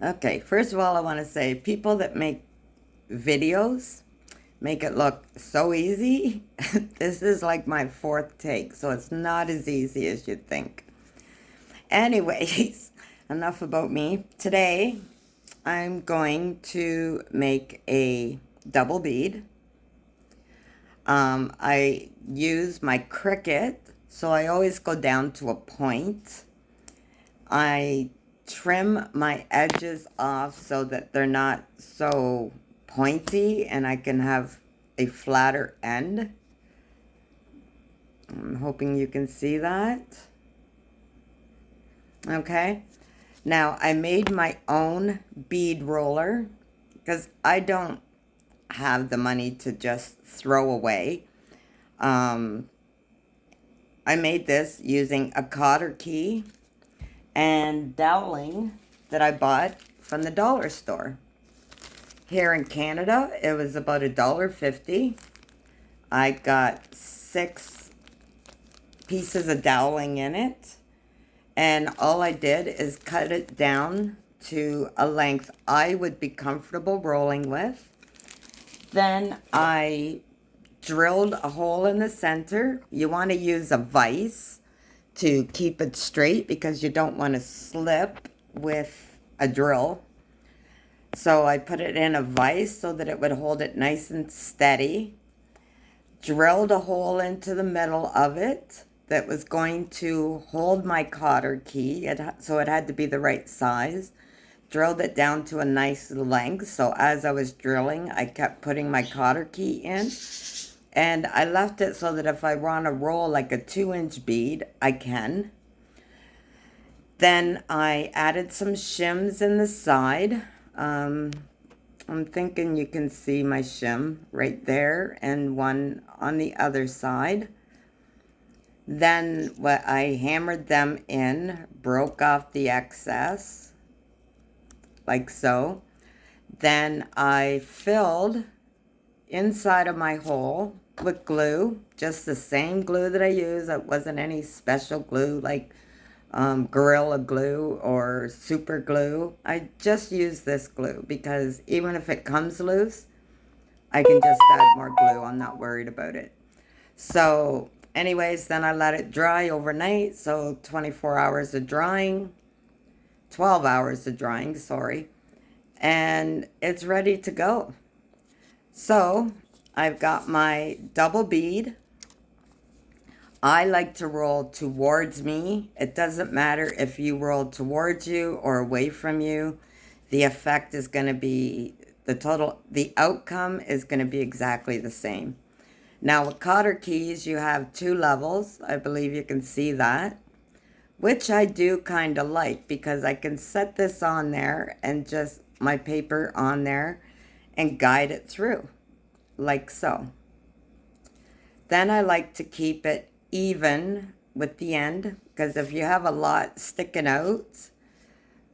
Okay, first of all, I want to say people that make videos make it look so easy. This is like my fourth take, so it's not as easy as you'd think. Anyways, enough about me. Today, I'm going to make a double bead. I use my Cricut, so I always go down to a point. I trim my edges off so that they're not so pointy and I can have a flatter end. I'm hoping you can see that. Okay. Now I made my own bead roller because I don't have the money to just throw away. Um, I made this using a cotter key and doweling that I bought from the dollar store. Here in Canada, it was about $1.50. I got 6 pieces of doweling in it. And all I did is cut it down to a length I would be comfortable rolling with. Then I drilled a hole in the center. You want to use a vise to keep it straight because you don't want to slip with a drill. So I put it in a vise so that it would hold it nice and steady. Drilled a hole into the middle of it that was going to hold my cotter key, so it had to be the right size. Drilled it down to a nice length, so as I was drilling, I kept putting my cotter key in. And I left it so that if I want to roll like a 2-inch bead, I can. Then I added some shims in the side. I'm thinking you can see my shim right there and one on the other side. Then I hammered them in, broke off the excess, like so. Then I filled inside of my hole with glue, just the same glue that I use. It wasn't any special glue like Gorilla Glue or Super Glue. I just use this glue because even if it comes loose, I can just add more glue. I'm not worried about it. So anyways, then I let it dry overnight. So 24 hours of drying, 12 hours of drying, sorry. And it's ready to go. So I've got my double bead. I like to roll towards me. It doesn't matter if you roll towards you or away from you. The effect is going to be the outcome is going to be exactly the same. Now with cotter keys, you have 2 levels. I believe you can see that, which I do kind of like because I can set this on there and just my paper on there and guide it through like so. Then I like to keep it even with the end because if you have a lot sticking out,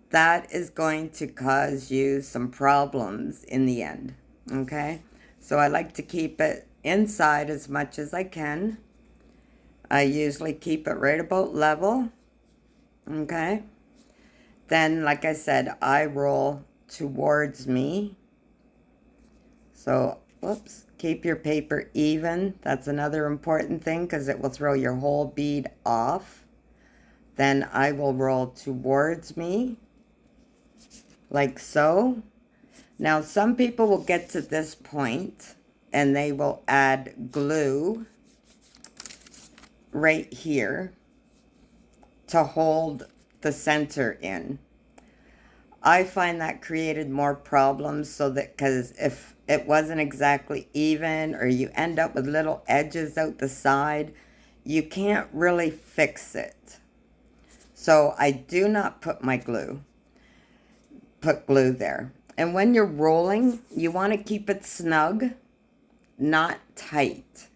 that is going to cause you some problems in the end. Okay, so I like to keep it inside as much as I can. I usually keep it right about level. Okay, then like I said, I roll towards me. So whoops, keep your paper even. That's another important thing because it will throw your whole bead off. Then I will roll towards me like so. Now some people will get to this point and they will add glue right here to hold the center in. I find that created more problems so that because if it wasn't exactly even or you end up with little edges out the side, you can't really fix it. So I do not put glue there. And when you're rolling, you want to keep it snug, not tight.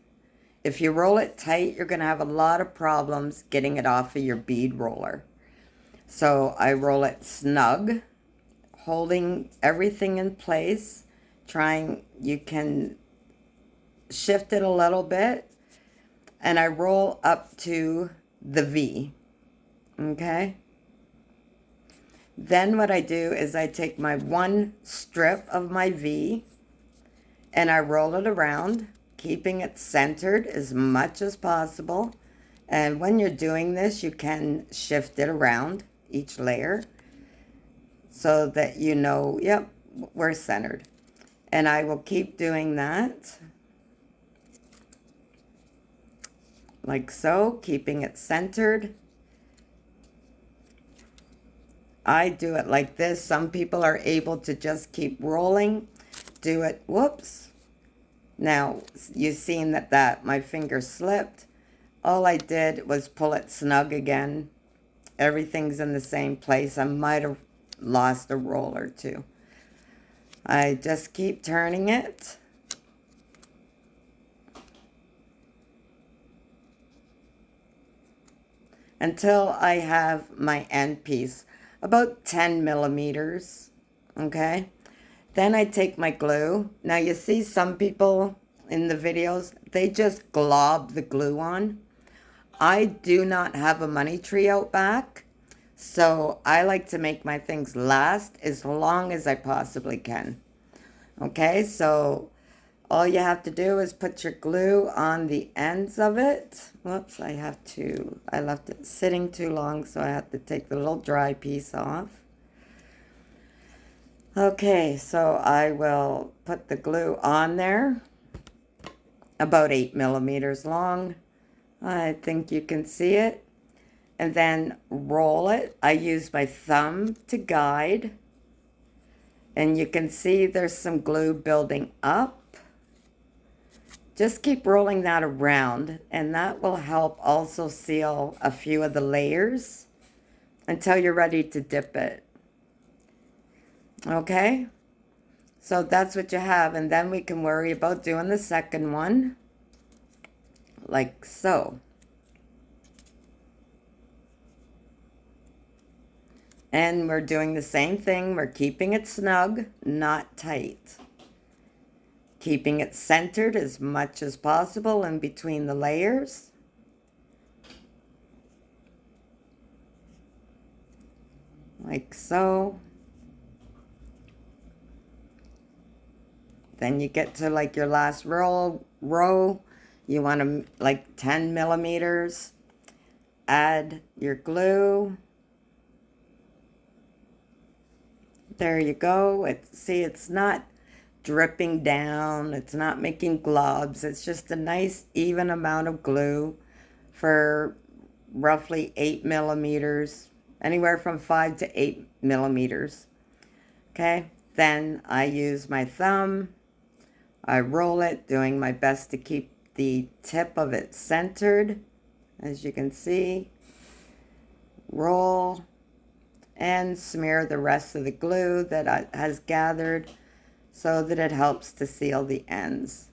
If you roll it tight, you're going to have a lot of problems getting it off of your bead roller. So I roll it snug, holding everything in place, you can shift it a little bit, and I roll up to the V, okay? Then what I do is I take my one strip of my V and I roll it around, keeping it centered as much as possible. And when you're doing this, you can shift it around each layer so that you know, yep, we're centered. And I will keep doing that, like so, keeping it centered. I do it like this. Some people are able to just keep rolling. Do it, whoops. Now, you've seen that my finger slipped. All I did was pull it snug again. Everything's in the same place. I might have lost a roll or two. I just keep turning it. Until I have my end piece, about 10 millimeters, okay? Then I take my glue. Now you see some people in the videos, they just glob the glue on. I do not have a money tree out back, so I like to make my things last as long as I possibly can. Okay, so all you have to do is put your glue on the ends of it. Whoops, I left it sitting too long, so I have to take the little dry piece off. Okay, so I will put the glue on there, about 8 millimeters long. I think you can see it. And then roll it. I use my thumb to guide. And you can see there's some glue building up. Just keep rolling that around, and that will help also seal a few of the layers until you're ready to dip it. Okay? So that's what you have, and then we can worry about doing the second one, like so. And we're doing the same thing. We're keeping it snug, not tight. Keeping it centered as much as possible in between the layers. Like so. Then you get to like your last row. You want to like 10 millimeters. Add your glue. There you go. See, it's not dripping down. It's not making globs. It's just a nice even amount of glue for roughly 8 millimeters, anywhere from 5 to 8 millimeters. Okay, then I use my thumb. I roll it, doing my best to keep the tip of it centered, as you can see. Roll and smear the rest of the glue that has gathered so that it helps to seal the ends.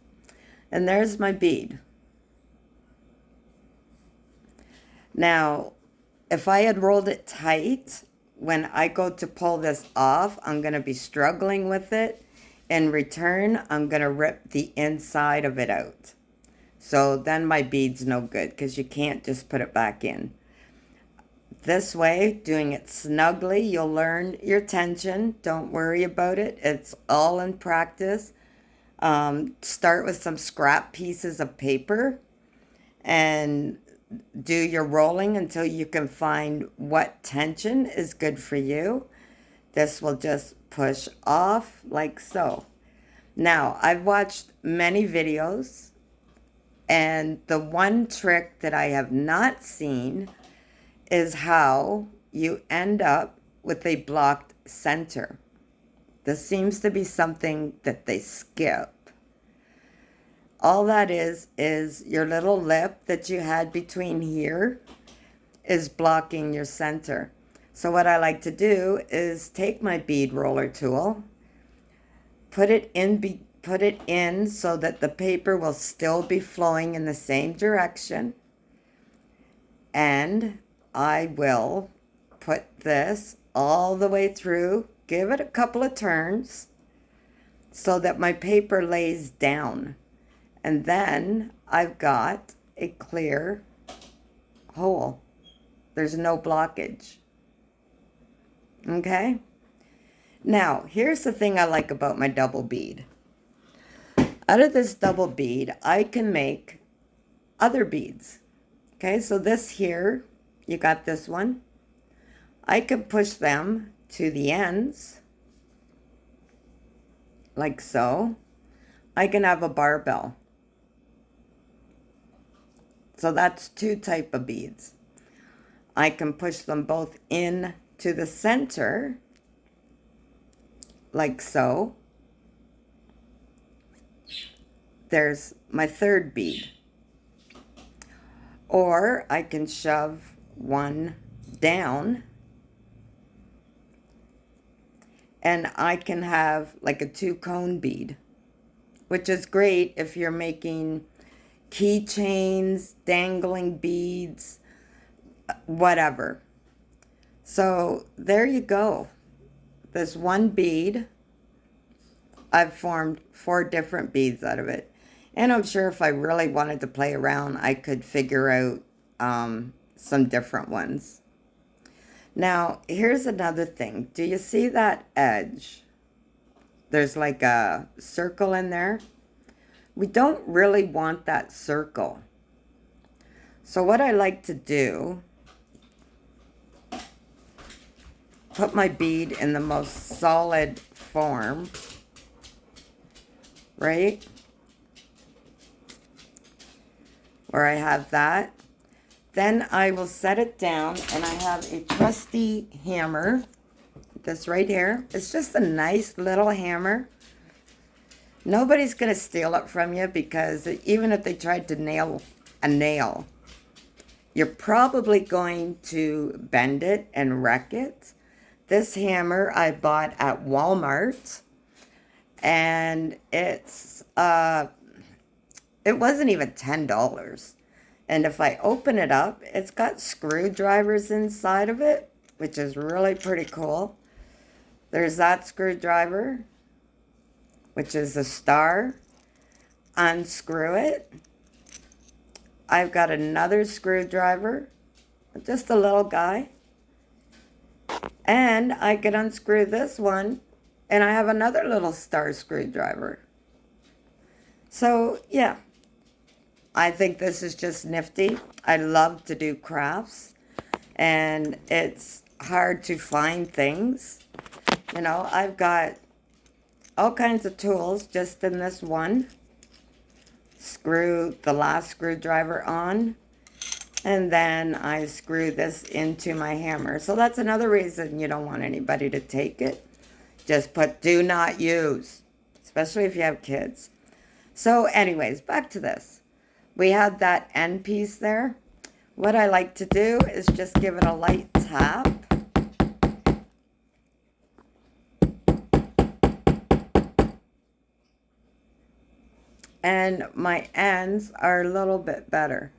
And there's my bead. Now, if I had rolled it tight, when I go to pull this off, I'm going to be struggling with it. In return, I'm going to rip the inside of it out. So then my bead's no good because you can't just put it back in. This way, doing it snugly, you'll learn your tension. Don't worry about it. It's all in practice. Start with some scrap pieces of paper and do your rolling until you can find what tension is good for you. This will just push off like so. Now, I've watched many videos, and the one trick that I have not seen is how you end up with a blocked center. This seems to be something that they skip. All that is your little lip that you had between here is blocking your center. So what I like to do is take my bead roller tool, put it in so that the paper will still be flowing in the same direction, and I will put this all the way through, give it a couple of turns so that my paper lays down. And then I've got a clear hole. There's no blockage. Okay? Now, here's the thing I like about my double bead. Out of this double bead, I can make other beads. Okay, so this here, you got this one. I can push them to the ends, like so. I can have a barbell. So that's two type of beads. I can push them both in to the center, like so. There's my third bead. Or I can shove one down and I can have like a 2-cone bead, which is great if you're making keychains, dangling beads, whatever. So there you go. This one bead, I've formed 4 different beads out of it. And I'm sure if I really wanted to play around, I could figure out some different ones. Now, here's another thing. Do you see that edge? There's like a circle in there. We don't really want that circle. So what I like to do, put my bead in the most solid form, right? Where I have that. Then I will set it down and I have a trusty hammer. This right here. It's just a nice little hammer. Nobody's going to steal it from you because even if they tried to nail a nail, you're probably going to bend it and wreck it. This hammer I bought at Walmart and it wasn't even $10. And if I open it up, it's got screwdrivers inside of it, which is really pretty cool. There's that screwdriver, which is a star. Unscrew it. I've got another screwdriver, just a little guy. And I can unscrew this one, and I have another little star screwdriver. So, yeah. I think this is just nifty. I love to do crafts, and it's hard to find things. You know, I've got all kinds of tools just in this one. Screw the last screwdriver on, and then I screw this into my hammer. So that's another reason you don't want anybody to take it. Just put do not use, especially if you have kids. So anyways, back to this. We had that end piece there. What I like to do is just give it a light tap. And my ends are a little bit better.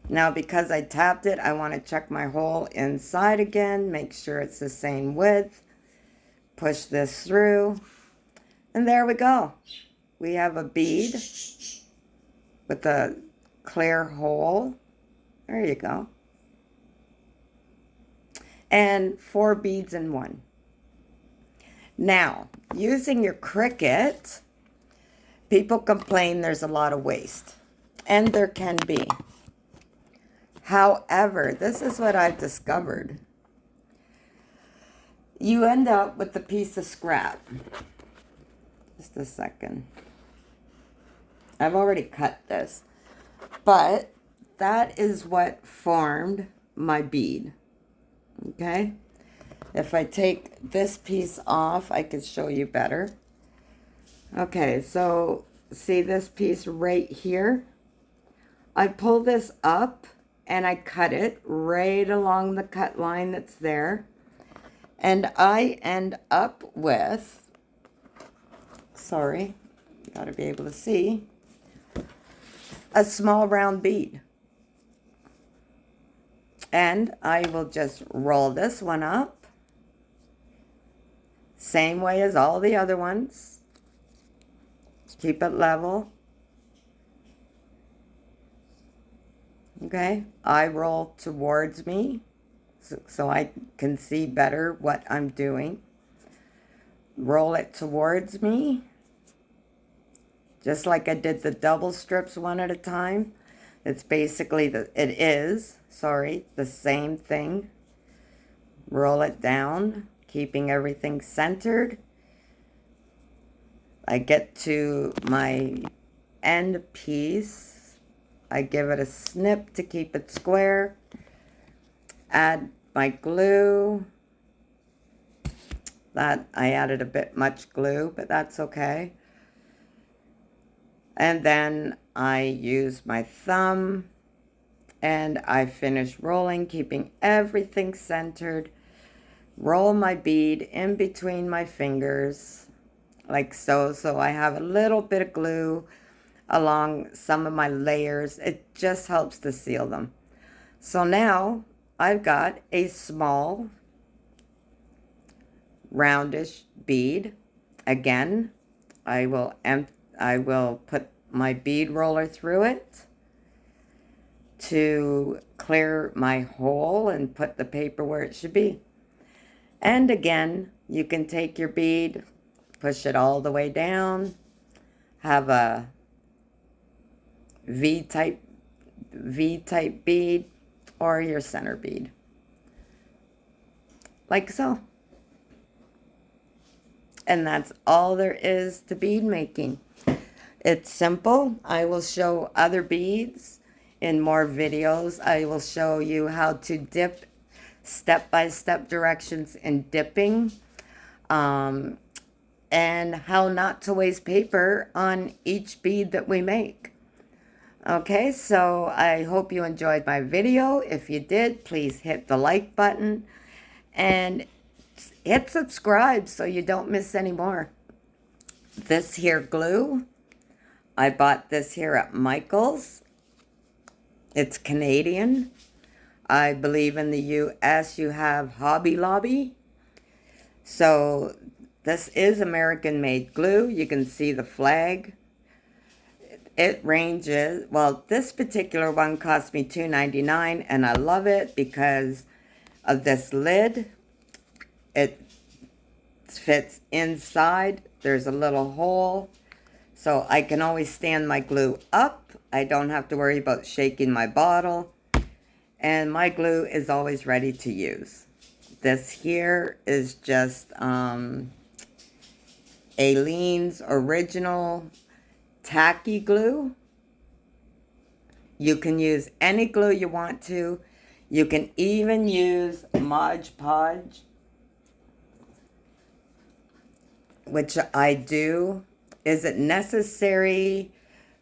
Now because I tapped it, I want to check my hole inside again, make sure it's the same width. Push this through. And there we go. We have a bead with a clear hole. There you go. And 4 beads in one. Now, using your Cricut, people complain there's a lot of waste. And there can be. However, this is what I've discovered. You end up with a piece of scrap. Just a second. I've already cut this, but that is what formed my bead, okay? If I take this piece off, I can show you better. Okay, so see this piece right here? I pull this up and I cut it right along the cut line that's there. And I end up with, sorry, you gotta be able to see, a small round bead. And I will just roll this one up. Same way as all the other ones. Keep it level. Okay, I roll towards me. so I can see better what I'm doing. Roll it towards me, just like I did the double strips one at a time. It's basically the same thing. Roll it down, keeping everything centered. I get to my end piece. I give it a snip to keep it square. Add my glue. That I added a bit much glue, but that's okay. And then I use my thumb and I finish rolling, keeping everything centered. Roll my bead in between my fingers, like so. So I have a little bit of glue along some of my layers. It just helps to seal them. So now I've got a small roundish bead. Again, I will put my bead roller through it to clear my hole and put the paper where it should be. And again, you can take your bead, push it all the way down, have a V-type bead or your center bead, like so. And that's all there is to bead making. It's simple. I will show other beads in more videos. I will show you how to dip, step-by-step directions in dipping, and how not to waste paper on each bead that we make. Okay, so I hope you enjoyed my video. If you did, please hit the like button and hit subscribe so you don't miss any more. This here glue, I bought this here at Michael's. It's Canadian. I believe in the US you have Hobby Lobby. So this is American made glue. You can see the flag. It ranges, well, this particular one cost me $2.99 and I love it because of this lid. It fits inside. There's a little hole, so I can always stand my glue up. I don't have to worry about shaking my bottle, and my glue is always ready to use. This here is just Aileen's original tacky glue. You can use any glue you want to. You can even use Mod Podge, which I do. Is it necessary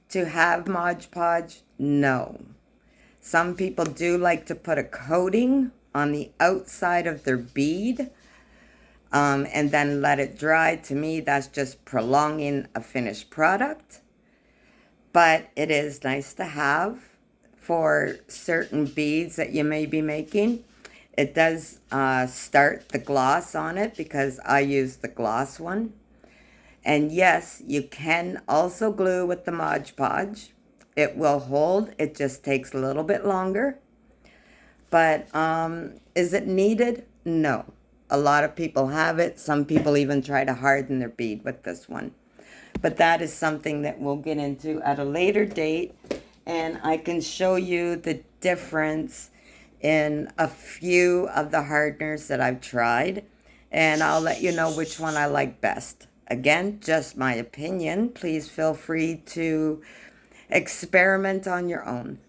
to have Mod Podge? No. Some people do like to put a coating on the outside of their bead and then let it dry. To me, that's just prolonging a finished product. But it is nice to have for certain beads that you may be making. It does start the gloss on it because I use the gloss one. And yes, you can also glue with the Mod Podge. It will hold. It just takes a little bit longer. But is it needed? No. A lot of people have it. Some people even try to harden their bead with this one. But that is something that we'll get into at a later date. And I can show you the difference in a few of the hardeners that I've tried. And I'll let you know which one I like best. Again, just my opinion. Please feel free to experiment on your own.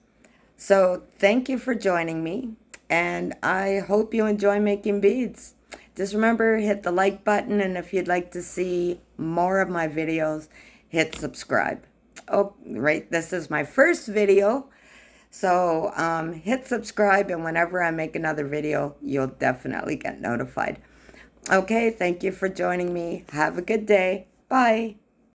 So thank you for joining me. And I hope you enjoy making beads. Just remember, hit the like button, and if you'd like to see more of my videos, hit subscribe. Oh, right, this is my first video, so hit subscribe, and whenever I make another video, you'll definitely get notified. Okay, thank you for joining me. Have a good day. Bye.